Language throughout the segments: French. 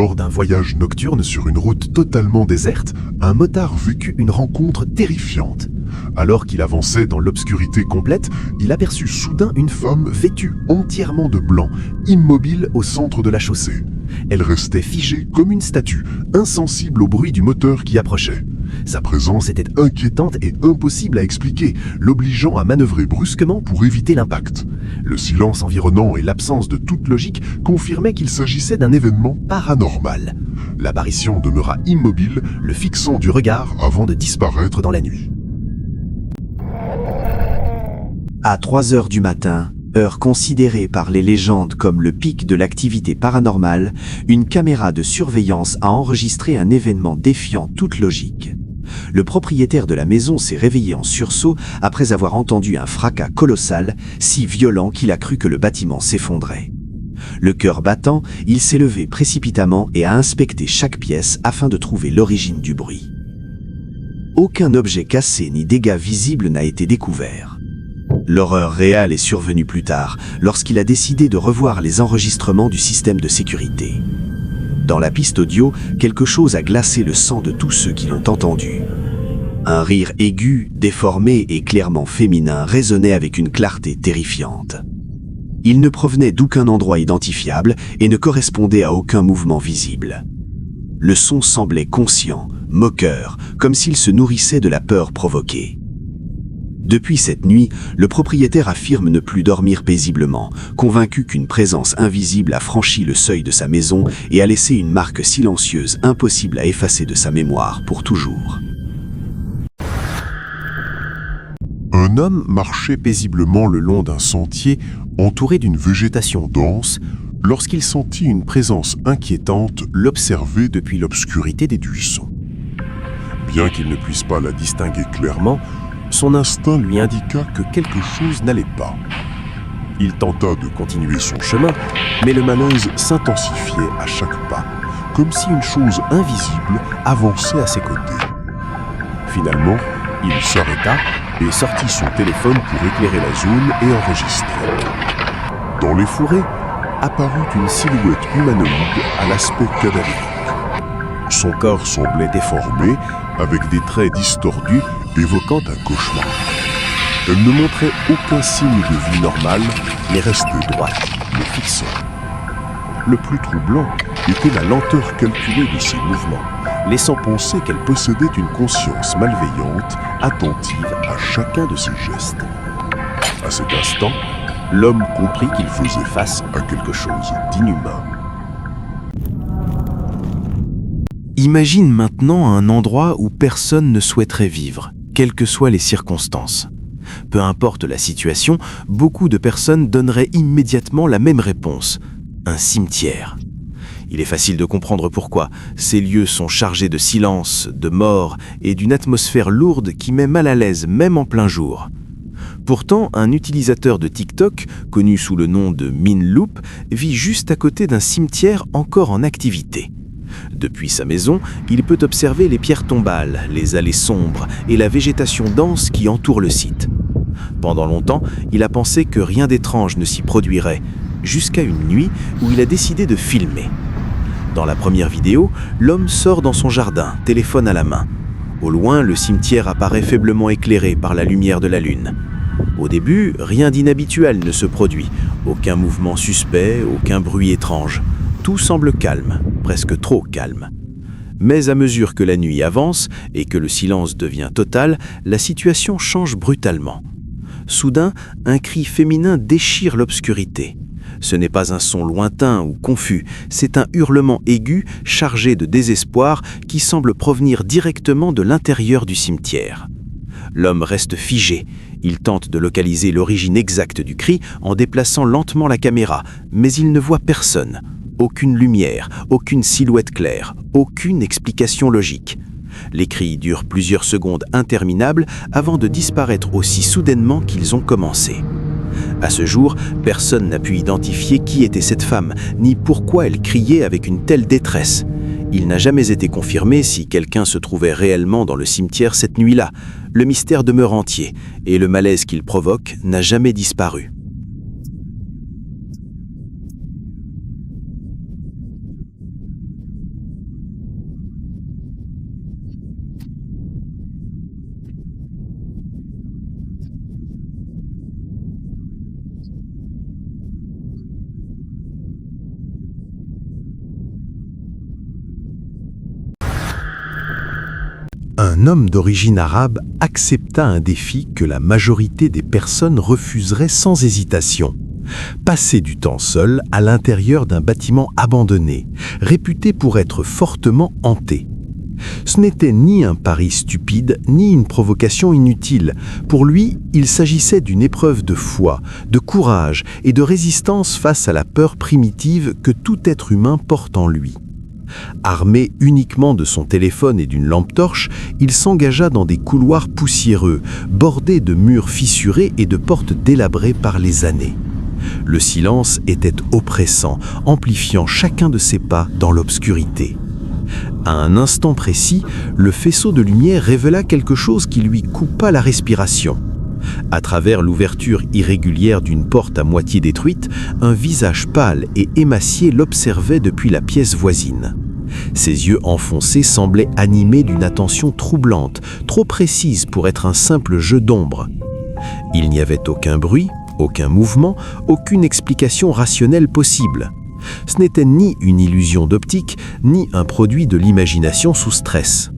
Lors d'un voyage nocturne sur une route totalement déserte, un motard vécut une rencontre terrifiante. Alors qu'il avançait dans l'obscurité complète, il aperçut soudain une femme vêtue entièrement de blanc, immobile au centre de la chaussée. Elle restait figée comme une statue, insensible au bruit du moteur qui approchait. Sa présence était inquiétante et impossible à expliquer, l'obligeant à manœuvrer brusquement pour éviter l'impact. Le silence environnant et l'absence de toute logique confirmaient qu'il s'agissait d'un événement paranormal. L'apparition demeura immobile, le fixant du regard avant de disparaître dans la nuit. À 3 heures du matin, heure considérée par les légendes comme le pic de l'activité paranormale, une caméra de surveillance a enregistré un événement défiant toute logique. Le propriétaire de la maison s'est réveillé en sursaut après avoir entendu un fracas colossal, si violent qu'il a cru que le bâtiment s'effondrait. Le cœur battant, il s'est levé précipitamment et a inspecté chaque pièce afin de trouver l'origine du bruit. Aucun objet cassé ni dégât visible n'a été découvert. L'horreur réelle est survenue plus tard, lorsqu'il a décidé de revoir les enregistrements du système de sécurité. Dans la piste audio, quelque chose a glacé le sang de tous ceux qui l'ont entendu. Un rire aigu, déformé et clairement féminin résonnait avec une clarté terrifiante. Il ne provenait d'aucun endroit identifiable et ne correspondait à aucun mouvement visible. Le son semblait conscient, moqueur, comme s'il se nourrissait de la peur provoquée. Depuis cette nuit, le propriétaire affirme ne plus dormir paisiblement, convaincu qu'une présence invisible a franchi le seuil de sa maison et a laissé une marque silencieuse impossible à effacer de sa mémoire pour toujours. Un homme marchait paisiblement le long d'un sentier entouré d'une végétation dense lorsqu'il sentit une présence inquiétante l'observer depuis l'obscurité des buissons. Bien qu'il ne puisse pas la distinguer clairement, son instinct lui indiqua que quelque chose n'allait pas. Il tenta de continuer son chemin, mais le malaise s'intensifiait à chaque pas, comme si une chose invisible avançait à ses côtés. Finalement, il s'arrêta et sortit son téléphone pour éclairer la zone et enregistrer. Dans les forêts, apparut une silhouette humanoïde à l'aspect cadavérique. Son corps semblait déformé, avec des traits distordus évoquant un cauchemar. Elle ne montrait aucun signe de vie normale, mais restait droite, le fixant. Le plus troublant était la lenteur calculée de ses mouvements, laissant penser qu'elle possédait une conscience malveillante, attentive à chacun de ses gestes. À cet instant, l'homme comprit qu'il faisait face à quelque chose d'inhumain. Imagine maintenant un endroit où personne ne souhaiterait vivre, quelles que soient les circonstances. Peu importe la situation, beaucoup de personnes donneraient immédiatement la même réponse, un cimetière. Il est facile de comprendre pourquoi. Ces lieux sont chargés de silence, de mort et d'une atmosphère lourde qui met mal à l'aise même en plein jour. Pourtant, un utilisateur de TikTok, connu sous le nom de Minloop, vit juste à côté d'un cimetière encore en activité. Depuis sa maison, il peut observer les pierres tombales, les allées sombres et la végétation dense qui entoure le site. Pendant longtemps, il a pensé que rien d'étrange ne s'y produirait, jusqu'à une nuit où il a décidé de filmer. Dans la première vidéo, l'homme sort dans son jardin, téléphone à la main. Au loin, le cimetière apparaît faiblement éclairé par la lumière de la lune. Au début, rien d'inhabituel ne se produit, aucun mouvement suspect, aucun bruit étrange. Tout semble calme, presque trop calme. Mais à mesure que la nuit avance et que le silence devient total, la situation change brutalement. Soudain, un cri féminin déchire l'obscurité. Ce n'est pas un son lointain ou confus, c'est un hurlement aigu chargé de désespoir qui semble provenir directement de l'intérieur du cimetière. L'homme reste figé. Il tente de localiser l'origine exacte du cri en déplaçant lentement la caméra, mais il ne voit personne. Aucune lumière, aucune silhouette claire, aucune explication logique. Les cris durent plusieurs secondes interminables avant de disparaître aussi soudainement qu'ils ont commencé. À ce jour, personne n'a pu identifier qui était cette femme, ni pourquoi elle criait avec une telle détresse. Il n'a jamais été confirmé si quelqu'un se trouvait réellement dans le cimetière cette nuit-là. Le mystère demeure entier, et le malaise qu'il provoque n'a jamais disparu. un homme d'origine arabe accepta un défi que la majorité des personnes refuseraient sans hésitation. Passer du temps seul à l'intérieur d'un bâtiment abandonné, réputé pour être fortement hanté. Ce n'était ni un pari stupide, ni une provocation inutile. Pour lui, il s'agissait d'une épreuve de foi, de courage et de résistance face à la peur primitive que tout être humain porte en lui. Armé uniquement de son téléphone et d'une lampe torche, il s'engagea dans des couloirs poussiéreux, bordés de murs fissurés et de portes délabrées par les années. Le silence était oppressant, amplifiant chacun de ses pas dans l'obscurité. À un instant précis, le faisceau de lumière révéla quelque chose qui lui coupa la respiration. À travers l'ouverture irrégulière d'une porte à moitié détruite, un visage pâle et émacié l'observait depuis la pièce voisine. Ses yeux enfoncés semblaient animés d'une attention troublante, trop précise pour être un simple jeu d'ombre. Il n'y avait aucun bruit, aucun mouvement, aucune explication rationnelle possible. Ce n'était ni une illusion d'optique, ni un produit de l'imagination sous stress.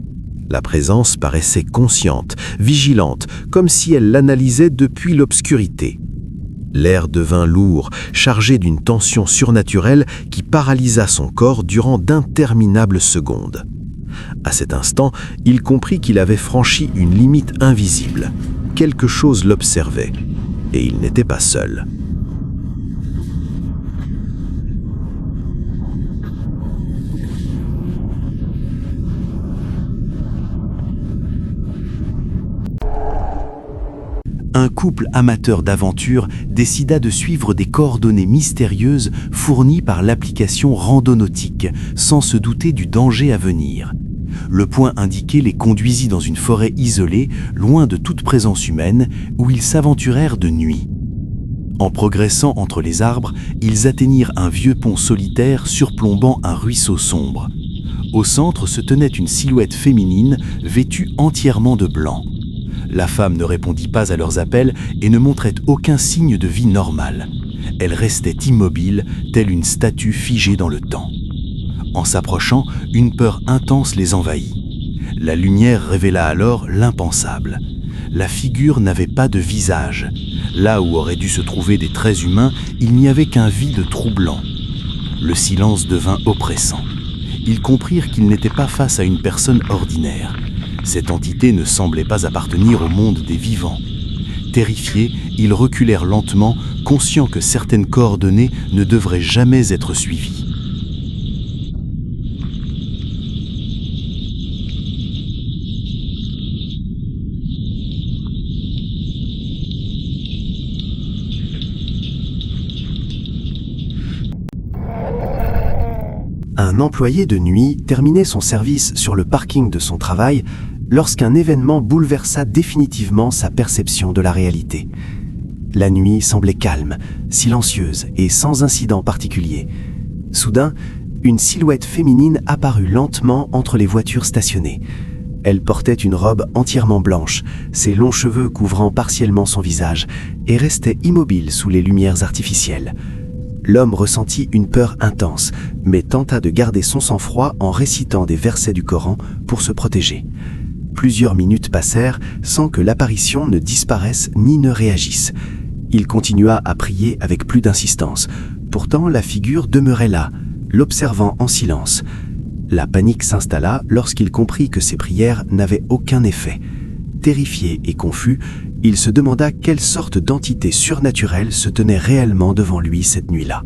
La présence paraissait consciente, vigilante, comme si elle l'analysait depuis l'obscurité. L'air devint lourd, chargé d'une tension surnaturelle qui paralysa son corps durant d'interminables secondes. À cet instant, il comprit qu'il avait franchi une limite invisible. Quelque chose l'observait, et il n'était pas seul. Un couple amateur d'aventure décida de suivre des coordonnées mystérieuses fournies par l'application Randonautique, sans se douter du danger à venir. Le point indiqué les conduisit dans une forêt isolée, loin de toute présence humaine, où ils s'aventurèrent de nuit. En progressant entre les arbres, ils atteignirent un vieux pont solitaire surplombant un ruisseau sombre. Au centre se tenait une silhouette féminine vêtue entièrement de blanc. La femme ne répondit pas à leurs appels et ne montrait aucun signe de vie normale. Elle restait immobile, telle une statue figée dans le temps. En s'approchant, une peur intense les envahit. La lumière révéla alors l'impensable. La figure n'avait pas de visage. Là où auraient dû se trouver des traits humains, il n'y avait qu'un vide troublant. Le silence devint oppressant. Ils comprirent qu'ils n'étaient pas face à une personne ordinaire. Cette entité ne semblait pas appartenir au monde des vivants. Terrifiés, ils reculèrent lentement, conscients que certaines coordonnées ne devraient jamais être suivies. Un employé de nuit terminait son service sur le parking de son travail lorsqu'un événement bouleversa définitivement sa perception de la réalité. La nuit semblait calme, silencieuse et sans incident particulier. Soudain, une silhouette féminine apparut lentement entre les voitures stationnées. Elle portait une robe entièrement blanche, ses longs cheveux couvrant partiellement son visage, et restait immobile sous les lumières artificielles. L'homme ressentit une peur intense, mais tenta de garder son sang-froid en récitant des versets du Coran pour se protéger. Plusieurs minutes passèrent sans que l'apparition ne disparaisse ni ne réagisse. Il continua à prier avec plus d'insistance. Pourtant, la figure demeurait là, l'observant en silence. La panique s'installa lorsqu'il comprit que ses prières n'avaient aucun effet. Terrifié et confus, il se demanda quelle sorte d'entité surnaturelle se tenait réellement devant lui cette nuit-là.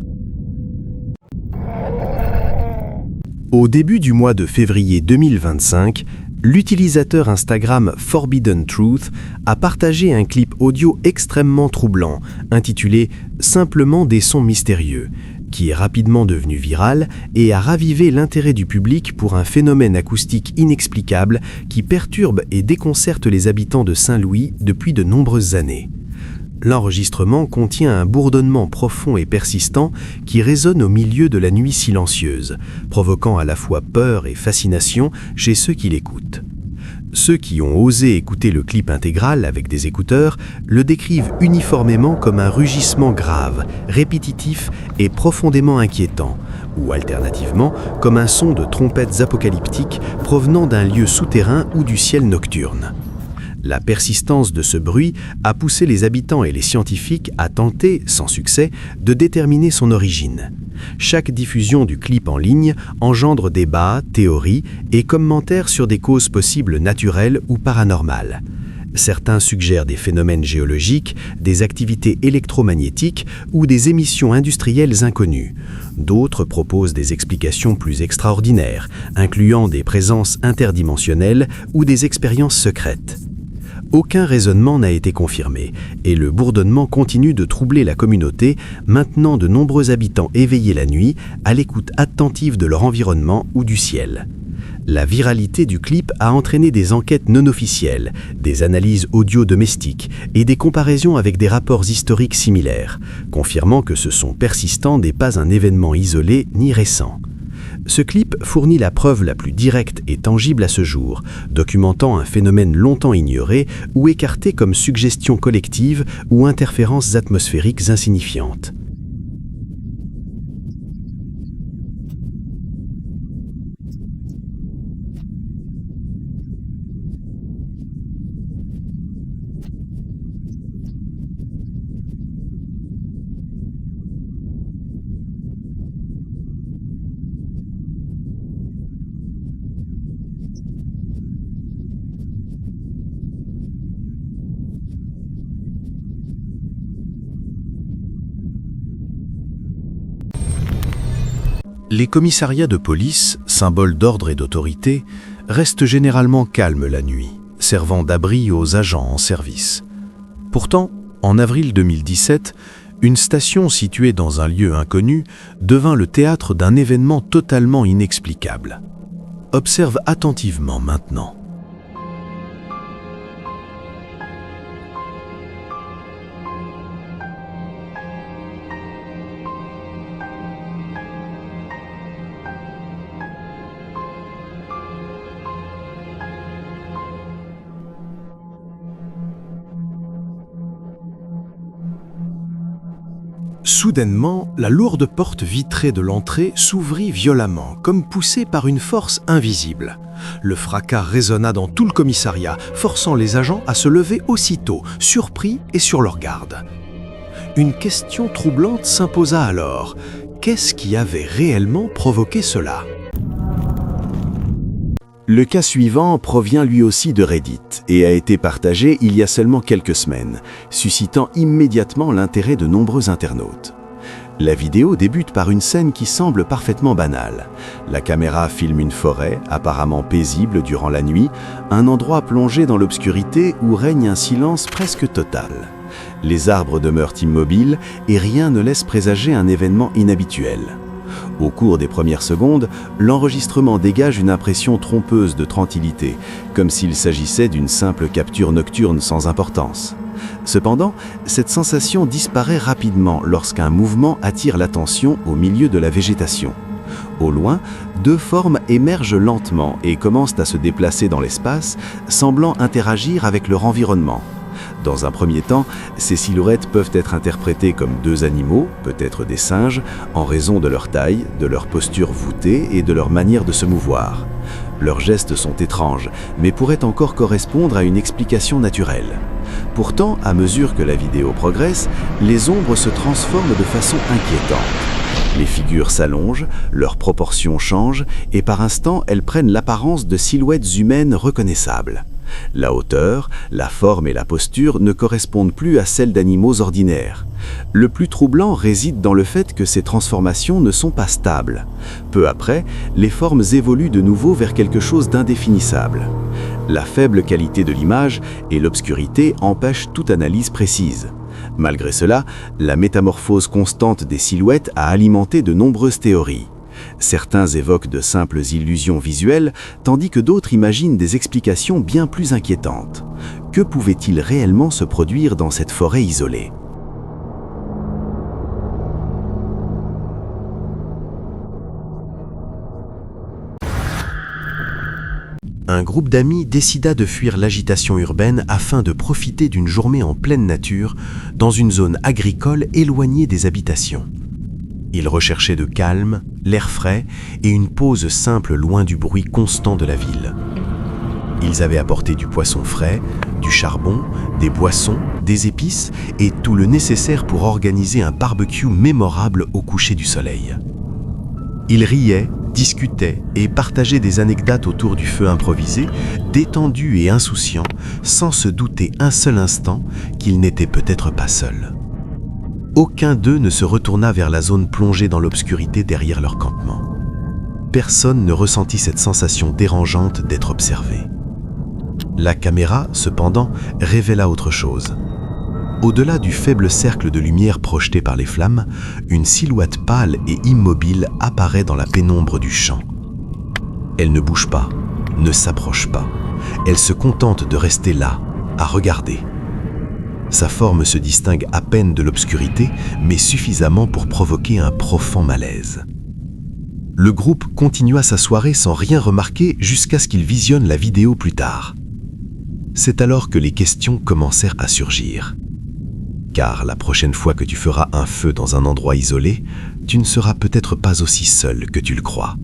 Au début du mois de février 2025, l'utilisateur Instagram Forbidden Truth a partagé un clip audio extrêmement troublant, intitulé « Simplement des sons mystérieux », qui est rapidement devenu viral et a ravivé l'intérêt du public pour un phénomène acoustique inexplicable qui perturbe et déconcerte les habitants de Saint-Louis depuis de nombreuses années. L'enregistrement contient un bourdonnement profond et persistant qui résonne au milieu de la nuit silencieuse, provoquant à la fois peur et fascination chez ceux qui l'écoutent. Ceux qui ont osé écouter le clip intégral avec des écouteurs le décrivent uniformément comme un rugissement grave, répétitif et profondément inquiétant, ou alternativement comme un son de trompettes apocalyptiques provenant d'un lieu souterrain ou du ciel nocturne. La persistance de ce bruit a poussé les habitants et les scientifiques à tenter, sans succès, de déterminer son origine. Chaque diffusion du clip en ligne engendre débats, théories et commentaires sur des causes possibles naturelles ou paranormales. Certains suggèrent des phénomènes géologiques, des activités électromagnétiques ou des émissions industrielles inconnues. D'autres proposent des explications plus extraordinaires, incluant des présences interdimensionnelles ou des expériences secrètes. Aucun raisonnement n'a été confirmé, et le bourdonnement continue de troubler la communauté, maintenant de nombreux habitants éveillés la nuit, à l'écoute attentive de leur environnement ou du ciel. La viralité du clip a entraîné des enquêtes non officielles, des analyses audio domestiques et des comparaisons avec des rapports historiques similaires, confirmant que ce son persistant n'est pas un événement isolé ni récent. Ce clip fournit la preuve la plus directe et tangible à ce jour, documentant un phénomène longtemps ignoré ou écarté comme suggestion collective ou interférences atmosphériques insignifiantes. Les commissariats de police, symboles d'ordre et d'autorité, restent généralement calmes la nuit, servant d'abri aux agents en service. Pourtant, en avril 2017, une station située dans un lieu inconnu devint le théâtre d'un événement totalement inexplicable. Observe attentivement maintenant. Soudainement, la lourde porte vitrée de l'entrée s'ouvrit violemment, comme poussée par une force invisible. Le fracas résonna dans tout le commissariat, forçant les agents à se lever aussitôt, surpris et sur leur garde. Une question troublante s'imposa alors. Qu'est-ce qui avait réellement provoqué cela ? Le cas suivant provient lui aussi de Reddit et a été partagé il y a seulement quelques semaines, suscitant immédiatement l'intérêt de nombreux internautes. La vidéo débute par une scène qui semble parfaitement banale. La caméra filme une forêt, apparemment paisible durant la nuit, un endroit plongé dans l'obscurité où règne un silence presque total. Les arbres demeurent immobiles et rien ne laisse présager un événement inhabituel. Au cours des premières secondes, l'enregistrement dégage une impression trompeuse de tranquillité, comme s'il s'agissait d'une simple capture nocturne sans importance. Cependant, cette sensation disparaît rapidement lorsqu'un mouvement attire l'attention au milieu de la végétation. Au loin, deux formes émergent lentement et commencent à se déplacer dans l'espace, semblant interagir avec leur environnement. Dans un premier temps, ces silhouettes peuvent être interprétées comme deux animaux, peut-être des singes, en raison de leur taille, de leur posture voûtée et de leur manière de se mouvoir. Leurs gestes sont étranges, mais pourraient encore correspondre à une explication naturelle. Pourtant, à mesure que la vidéo progresse, les ombres se transforment de façon inquiétante. Les figures s'allongent, leurs proportions changent, et par instants, elles prennent l'apparence de silhouettes humaines reconnaissables. La hauteur, la forme et la posture ne correspondent plus à celles d'animaux ordinaires. Le plus troublant réside dans le fait que ces transformations ne sont pas stables. Peu après, les formes évoluent de nouveau vers quelque chose d'indéfinissable. La faible qualité de l'image et l'obscurité empêchent toute analyse précise. Malgré cela, la métamorphose constante des silhouettes a alimenté de nombreuses théories. Certains évoquent de simples illusions visuelles, tandis que d'autres imaginent des explications bien plus inquiétantes. Que pouvait-il réellement se produire dans cette forêt isolée ? Un groupe d'amis décida de fuir l'agitation urbaine afin de profiter d'une journée en pleine nature, dans une zone agricole éloignée des habitations. Ils recherchaient de calme, l'air frais et une pause simple loin du bruit constant de la ville. Ils avaient apporté du poisson frais, du charbon, des boissons, des épices et tout le nécessaire pour organiser un barbecue mémorable au coucher du soleil. Ils riaient, discutaient et partageaient des anecdotes autour du feu improvisé, détendus et insouciants, sans se douter un seul instant qu'ils n'étaient peut-être pas seuls. Aucun d'eux ne se retourna vers la zone plongée dans l'obscurité derrière leur campement. Personne ne ressentit cette sensation dérangeante d'être observé. La caméra, cependant, révéla autre chose. Au-delà du faible cercle de lumière projeté par les flammes, une silhouette pâle et immobile apparaît dans la pénombre du champ. Elle ne bouge pas, ne s'approche pas. Elle se contente de rester là, à regarder. Sa forme se distingue à peine de l'obscurité, mais suffisamment pour provoquer un profond malaise. Le groupe continua sa soirée sans rien remarquer jusqu'à ce qu'il visionne la vidéo plus tard. C'est alors que les questions commencèrent à surgir. Car la prochaine fois que tu feras un feu dans un endroit isolé, tu ne seras peut-être pas aussi seul que tu le crois.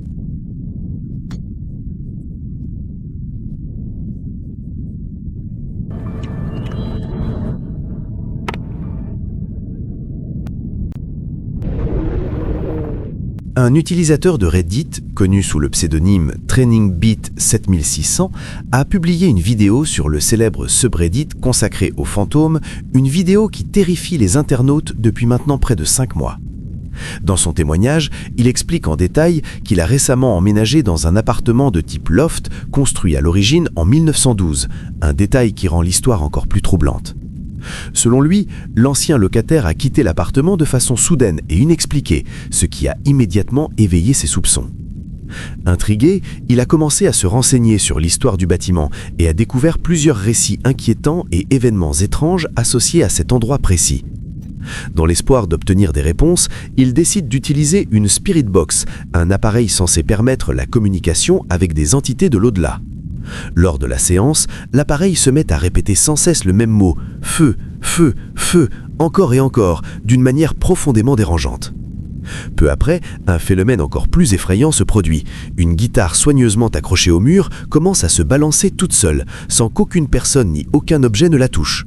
Un utilisateur de Reddit, connu sous le pseudonyme TrainingBeat7600, a publié une vidéo sur le célèbre subreddit consacré aux fantômes, une vidéo qui terrifie les internautes depuis maintenant près de 5 mois. Dans son témoignage, il explique en détail qu'il a récemment emménagé dans un appartement de type loft construit à l'origine en 1912, un détail qui rend l'histoire encore plus troublante. Selon lui, l'ancien locataire a quitté l'appartement de façon soudaine et inexpliquée, ce qui a immédiatement éveillé ses soupçons. Intrigué, il a commencé à se renseigner sur l'histoire du bâtiment et a découvert plusieurs récits inquiétants et événements étranges associés à cet endroit précis. Dans l'espoir d'obtenir des réponses, il décide d'utiliser une Spirit Box, un appareil censé permettre la communication avec des entités de l'au-delà. Lors de la séance, l'appareil se met à répéter sans cesse le même mot « feu, feu, feu », encore et encore, d'une manière profondément dérangeante. Peu après, un phénomène encore plus effrayant se produit. Une guitare soigneusement accrochée au mur commence à se balancer toute seule, sans qu'aucune personne ni aucun objet ne la touche.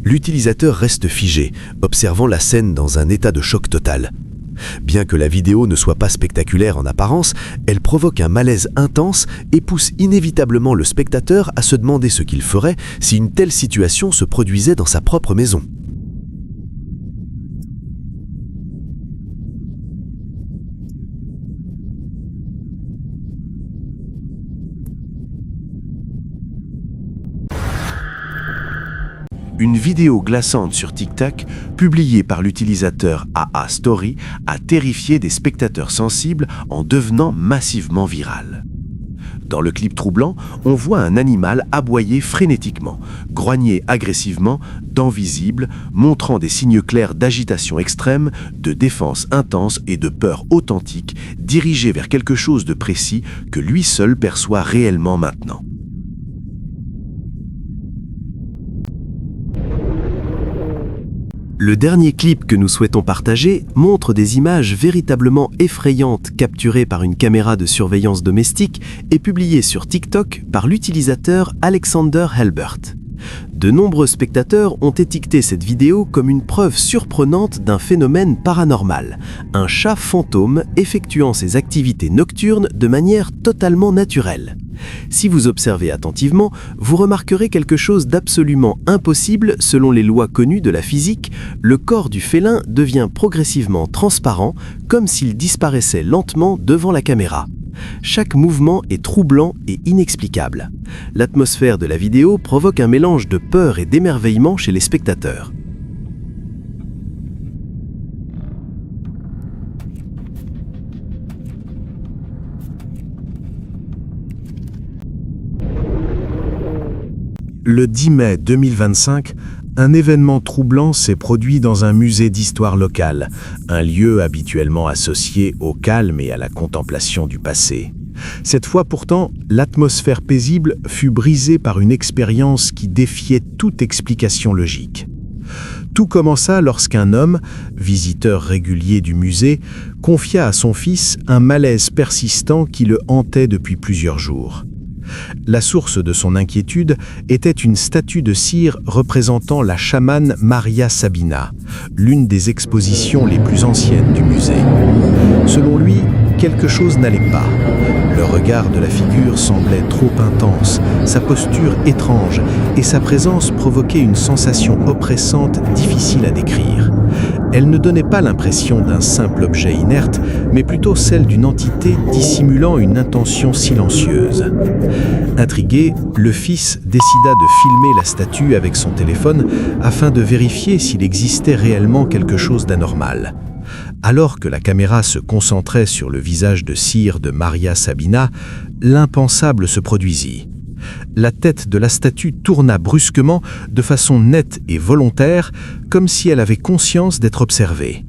L'utilisateur reste figé, observant la scène dans un état de choc total. Bien que la vidéo ne soit pas spectaculaire en apparence, elle provoque un malaise intense et pousse inévitablement le spectateur à se demander ce qu'il ferait si une telle situation se produisait dans sa propre maison. Une vidéo glaçante sur TikTok, publiée par l'utilisateur AA Story, a terrifié des spectateurs sensibles en devenant massivement virale. Dans le clip troublant, on voit un animal aboyer frénétiquement, grogner agressivement, dents visibles, montrant des signes clairs d'agitation extrême, de défense intense et de peur authentique, dirigé vers quelque chose de précis que lui seul perçoit réellement maintenant. Le dernier clip que nous souhaitons partager montre des images véritablement effrayantes capturées par une caméra de surveillance domestique et publiées sur TikTok par l'utilisateur Alexander Helbert. De nombreux spectateurs ont étiqueté cette vidéo comme une preuve surprenante d'un phénomène paranormal, un chat fantôme effectuant ses activités nocturnes de manière totalement naturelle. Si vous observez attentivement, vous remarquerez quelque chose d'absolument impossible selon les lois connues de la physique. Le corps du félin devient progressivement transparent, comme s'il disparaissait lentement devant la caméra. Chaque mouvement est troublant et inexplicable. L'atmosphère de la vidéo provoque un mélange de peur et d'émerveillement chez les spectateurs. Le 10 mai 2025, un événement troublant s'est produit dans un musée d'histoire locale, un lieu habituellement associé au calme et à la contemplation du passé. Cette fois pourtant, l'atmosphère paisible fut brisée par une expérience qui défiait toute explication logique. Tout commença lorsqu'un homme, visiteur régulier du musée, confia à son fils un malaise persistant qui le hantait depuis plusieurs jours. La source de son inquiétude était une statue de cire représentant la chamane Maria Sabina, l'une des expositions les plus anciennes du musée. Selon lui, quelque chose n'allait pas. Le regard de la figure semblait trop intense, sa posture étrange et sa présence provoquait une sensation oppressante difficile à décrire. Elle ne donnait pas l'impression d'un simple objet inerte, mais plutôt celle d'une entité dissimulant une intention silencieuse. Intrigué, le fils décida de filmer la statue avec son téléphone afin de vérifier s'il existait réellement quelque chose d'anormal. Alors que la caméra se concentrait sur le visage de cire de Maria Sabina, l'impensable se produisit. La tête de la statue tourna brusquement de façon nette et volontaire, comme si elle avait conscience d'être observée.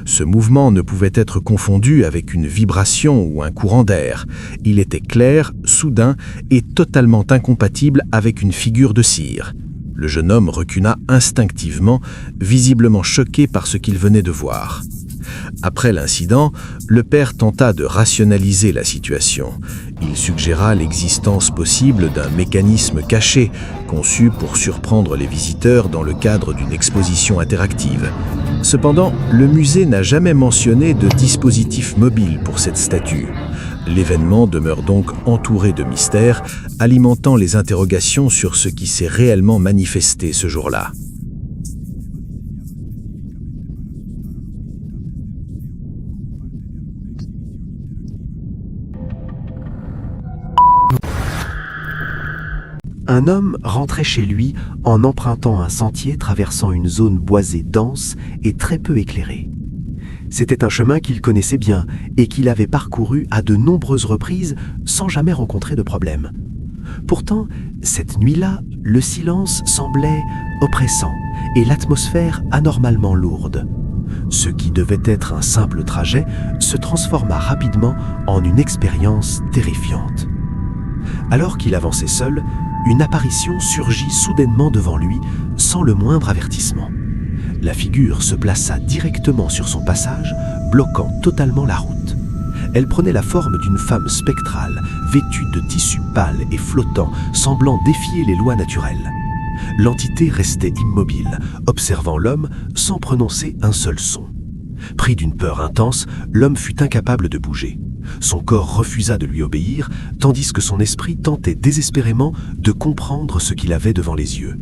Ce mouvement ne pouvait être confondu avec une vibration ou un courant d'air. Il était clair, soudain et totalement incompatible avec une figure de cire. Le jeune homme recula instinctivement, visiblement choqué par ce qu'il venait de voir. Après l'incident, le père tenta de rationaliser la situation. Il suggéra l'existence possible d'un mécanisme caché, conçu pour surprendre les visiteurs dans le cadre d'une exposition interactive. Cependant, le musée n'a jamais mentionné de dispositif mobile pour cette statue. L'événement demeure donc entouré de mystères, alimentant les interrogations sur ce qui s'est réellement manifesté ce jour-là. Un homme rentrait chez lui en empruntant un sentier traversant une zone boisée dense et très peu éclairée. C'était un chemin qu'il connaissait bien et qu'il avait parcouru à de nombreuses reprises sans jamais rencontrer de problème. Pourtant, cette nuit-là, le silence semblait oppressant et l'atmosphère anormalement lourde. Ce qui devait être un simple trajet se transforma rapidement en une expérience terrifiante. Alors qu'il avançait seul, une apparition surgit soudainement devant lui, sans le moindre avertissement. La figure se plaça directement sur son passage, bloquant totalement la route. Elle prenait la forme d'une femme spectrale, vêtue de tissu pâle et flottant, semblant défier les lois naturelles. L'entité restait immobile, observant l'homme sans prononcer un seul son. Pris d'une peur intense, l'homme fut incapable de bouger. Son corps refusa de lui obéir, tandis que son esprit tentait désespérément de comprendre ce qu'il avait devant les yeux.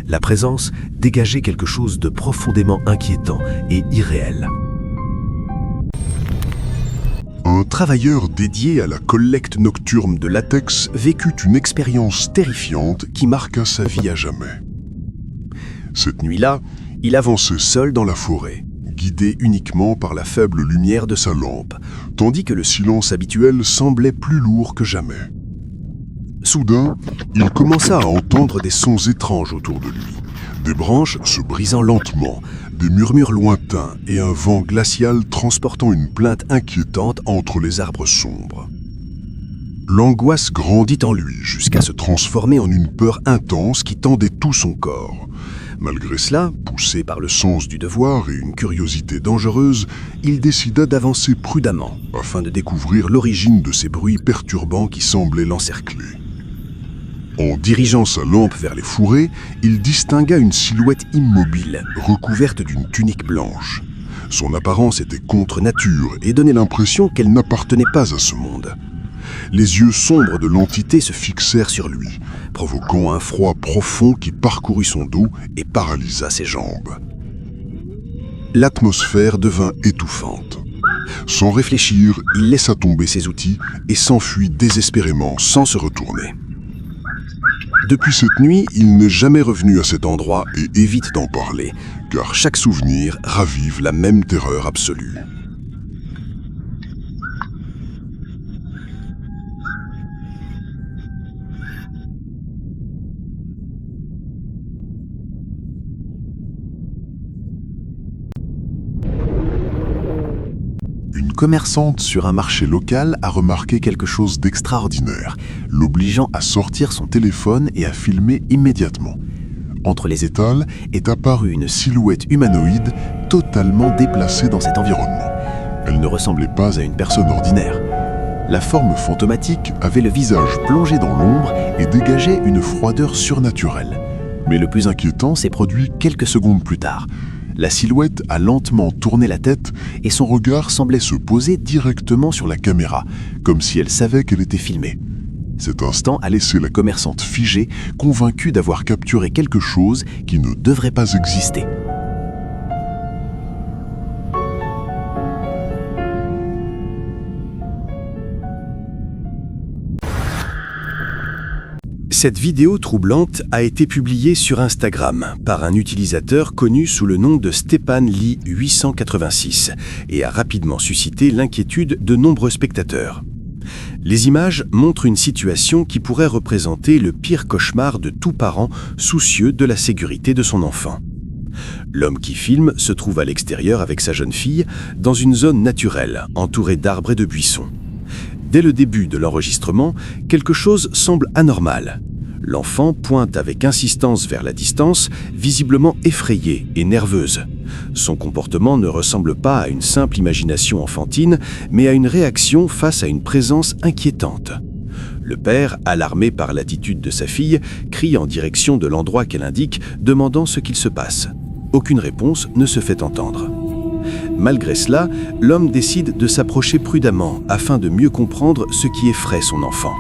La présence dégageait quelque chose de profondément inquiétant et irréel. Un travailleur dédié à la collecte nocturne de latex vécut une expérience terrifiante qui marqua sa vie à jamais. Cette nuit-là, il avançait seul dans la forêt, guidé uniquement par la faible lumière de sa lampe, tandis que le silence habituel semblait plus lourd que jamais. Soudain, il commença à entendre des sons étranges autour de lui, des branches se brisant lentement, des murmures lointains et un vent glacial transportant une plainte inquiétante entre les arbres sombres. L'angoisse grandit en lui jusqu'à se transformer en une peur intense qui tendait tout son corps. Malgré cela, poussé par le sens du devoir et une curiosité dangereuse, il décida d'avancer prudemment afin de découvrir l'origine de ces bruits perturbants qui semblaient l'encercler. En dirigeant sa lampe vers les fourrés, il distingua une silhouette immobile, recouverte d'une tunique blanche. Son apparence était contre nature et donnait l'impression qu'elle n'appartenait pas à ce monde. Les yeux sombres de l'entité se fixèrent sur lui, provoquant un froid profond qui parcourut son dos et paralysa ses jambes. L'atmosphère devint étouffante. Sans réfléchir, il laissa tomber ses outils et s'enfuit désespérément sans se retourner. Depuis cette nuit, il n'est jamais revenu à cet endroit et évite d'en parler, car chaque souvenir ravive la même terreur absolue. Une commerçante sur un marché local a remarqué quelque chose d'extraordinaire, l'obligeant à sortir son téléphone et à filmer immédiatement. Entre les étoiles est apparue une silhouette humanoïde totalement déplacée dans cet environnement. Elle ne ressemblait pas à une personne ordinaire. La forme fantomatique avait le visage plongé dans l'ombre et dégageait une froideur surnaturelle. Mais le plus inquiétant s'est produit quelques secondes plus tard. La silhouette a lentement tourné la tête et son regard semblait se poser directement sur la caméra, comme si elle savait qu'elle était filmée. Cet instant a laissé la commerçante figée, convaincue d'avoir capturé quelque chose qui ne devrait pas exister. Cette vidéo troublante a été publiée sur Instagram par un utilisateur connu sous le nom de Stepan Lee 886 et a rapidement suscité l'inquiétude de nombreux spectateurs. Les images montrent une situation qui pourrait représenter le pire cauchemar de tout parent soucieux de la sécurité de son enfant. L'homme qui filme se trouve à l'extérieur avec sa jeune fille, dans une zone naturelle, entourée d'arbres et de buissons. Dès le début de l'enregistrement, quelque chose semble anormal. L'enfant pointe avec insistance vers la distance, visiblement effrayée et nerveuse. Son comportement ne ressemble pas à une simple imagination enfantine, mais à une réaction face à une présence inquiétante. Le père, alarmé par l'attitude de sa fille, crie en direction de l'endroit qu'elle indique, demandant ce qu'il se passe. Aucune réponse ne se fait entendre. Malgré cela, l'homme décide de s'approcher prudemment afin de mieux comprendre ce qui effraie son enfant.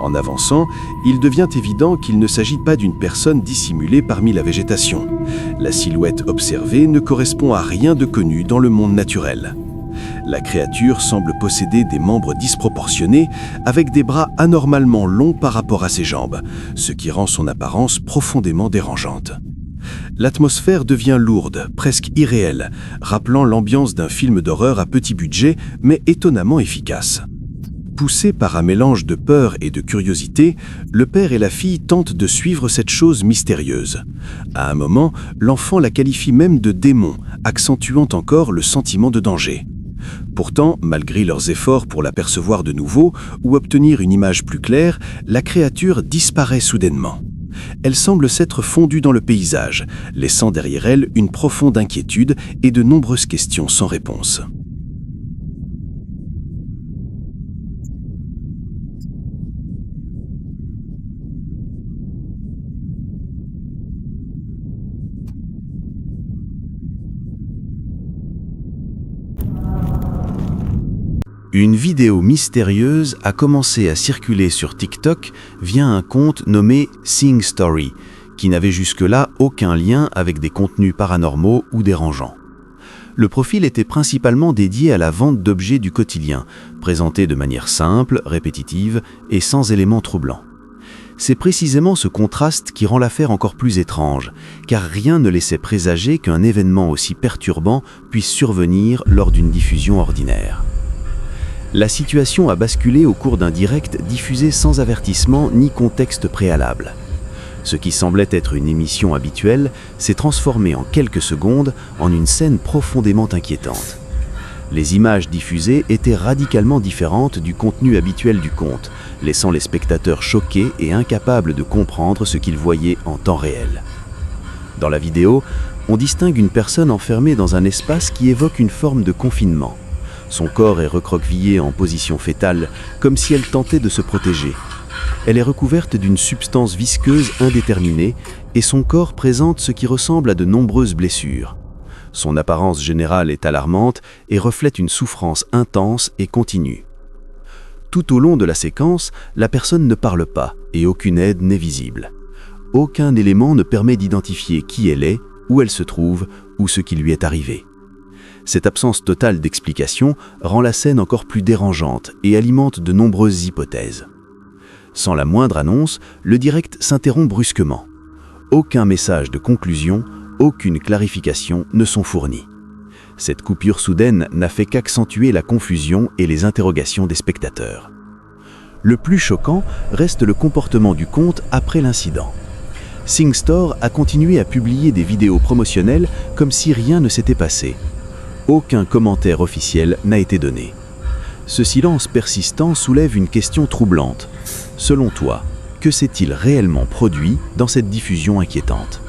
En avançant, il devient évident qu'il ne s'agit pas d'une personne dissimulée parmi la végétation. La silhouette observée ne correspond à rien de connu dans le monde naturel. La créature semble posséder des membres disproportionnés, avec des bras anormalement longs par rapport à ses jambes, ce qui rend son apparence profondément dérangeante. L'atmosphère devient lourde, presque irréelle, rappelant l'ambiance d'un film d'horreur à petit budget, mais étonnamment efficace. Poussés par un mélange de peur et de curiosité, le père et la fille tentent de suivre cette chose mystérieuse. À un moment, l'enfant la qualifie même de démon, accentuant encore le sentiment de danger. Pourtant, malgré leurs efforts pour l'apercevoir de nouveau ou obtenir une image plus claire, la créature disparaît soudainement. Elle semble s'être fondue dans le paysage, laissant derrière elle une profonde inquiétude et de nombreuses questions sans réponse. Une vidéo mystérieuse a commencé à circuler sur TikTok via un compte nommé Seeing Story, qui n'avait jusque-là aucun lien avec des contenus paranormaux ou dérangeants. Le profil était principalement dédié à la vente d'objets du quotidien, présentés de manière simple, répétitive et sans éléments troublants. C'est précisément ce contraste qui rend l'affaire encore plus étrange, car rien ne laissait présager qu'un événement aussi perturbant puisse survenir lors d'une diffusion ordinaire. La situation a basculé au cours d'un direct diffusé sans avertissement ni contexte préalable. Ce qui semblait être une émission habituelle s'est transformé en quelques secondes en une scène profondément inquiétante. Les images diffusées étaient radicalement différentes du contenu habituel du compte, laissant les spectateurs choqués et incapables de comprendre ce qu'ils voyaient en temps réel. Dans la vidéo, on distingue une personne enfermée dans un espace qui évoque une forme de confinement. Son corps est recroquevillé en position fétale, comme si elle tentait de se protéger. Elle est recouverte d'une substance visqueuse indéterminée et son corps présente ce qui ressemble à de nombreuses blessures. Son apparence générale est alarmante et reflète une souffrance intense et continue. Tout au long de la séquence, la personne ne parle pas et aucune aide n'est visible. Aucun élément ne permet d'identifier qui elle est, où elle se trouve ou ce qui lui est arrivé. Cette absence totale d'explication rend la scène encore plus dérangeante et alimente de nombreuses hypothèses. Sans la moindre annonce, le direct s'interrompt brusquement. Aucun message de conclusion, aucune clarification ne sont fournis. Cette coupure soudaine n'a fait qu'accentuer la confusion et les interrogations des spectateurs. Le plus choquant reste le comportement du compte après l'incident. SingStore a continué à publier des vidéos promotionnelles comme si rien ne s'était passé. Aucun commentaire officiel n'a été donné. Ce silence persistant soulève une question troublante. Selon toi, que s'est-il réellement produit dans cette diffusion inquiétante ?